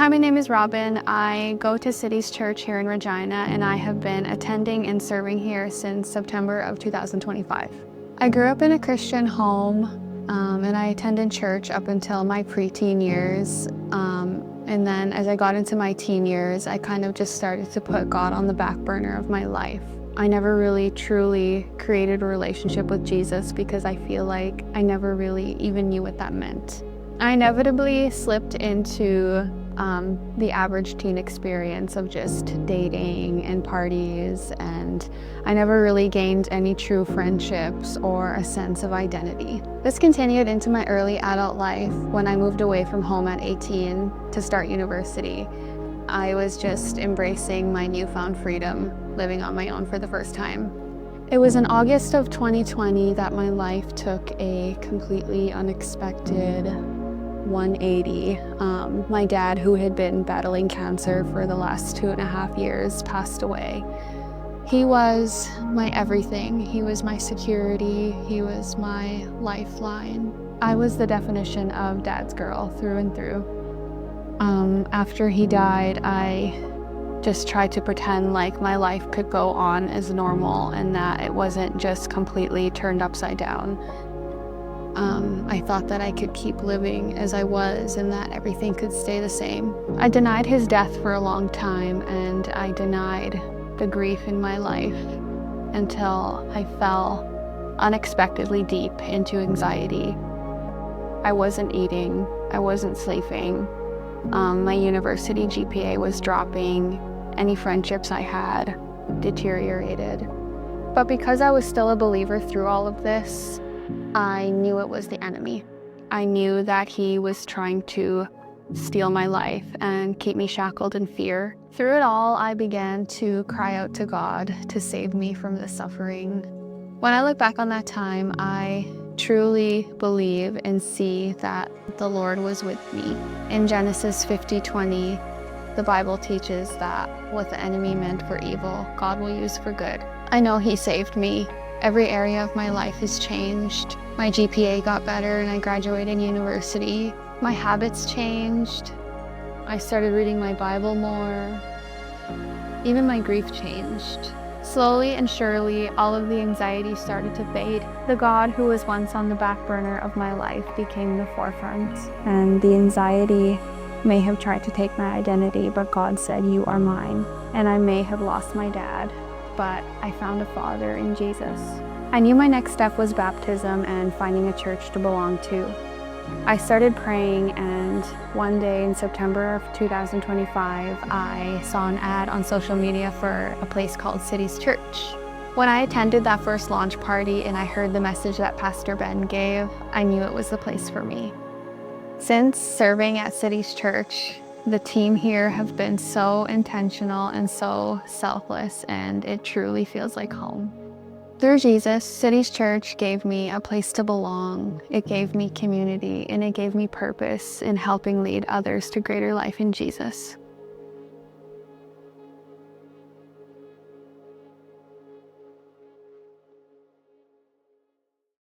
Hi, my name is Robynne. I go to Cities Church here in Regina, and I have been attending and serving here since September of 2025. I grew up in a Christian home, and I attended church up until my preteen years. And then as I got into my teen years, I kind of just started to put God on the back burner of my life. I never really truly created a relationship with Jesus because I feel like I never really even knew what that meant. I inevitably slipped into the average teen experience of just dating and parties, and I never really gained any true friendships or a sense of identity. This continued into my early adult life when I moved away from home at 18 to start university. I was just embracing my newfound freedom, living on my own for the first time. It was in August of 2020 that my life took a completely unexpected 180. My dad, who had been battling cancer for the last 2.5 years, passed away. He was my everything. He was my security. He was my lifeline. I was the definition of dad's girl through and through. After he died, I just tried to pretend like my life could go on as normal and that it wasn't just completely turned upside down. I thought that I could keep living as I was and that everything could stay the same. I denied his death for a long time, and I denied the grief in my life until I fell unexpectedly deep into anxiety. I wasn't eating, I wasn't sleeping. My university GPA was dropping. Any friendships I had deteriorated. But because I was still a believer through all of this, I knew it was the enemy. I knew that he was trying to steal my life and keep me shackled in fear. Through it all, I began to cry out to God to save me from the suffering. When I look back on that time, I truly believe and see that the Lord was with me. In Genesis 50:20, the Bible teaches that what the enemy meant for evil, God will use for good. I know he saved me. Every area of my life has changed. My GPA got better and I graduated university. My habits changed. I started reading my Bible more. Even my grief changed. Slowly and surely, all of the anxiety started to fade. The God who was once on the back burner of my life became the forefront. And the anxiety may have tried to take my identity, but God said, "You are mine." And I may have lost my dad, but I found a father in Jesus. I knew my next step was baptism and finding a church to belong to. I started praying, and one day in September of 2025, I saw an ad on social media for a place called Cities Church. When I attended that first launch party and I heard the message that Pastor Ben gave, I knew it was the place for me. Since serving at Cities Church, the team here have been so intentional and so selfless, and it truly feels like home. Through Jesus, Cities Church gave me a place to belong. It gave me community, and it gave me purpose in helping lead others to greater life in Jesus.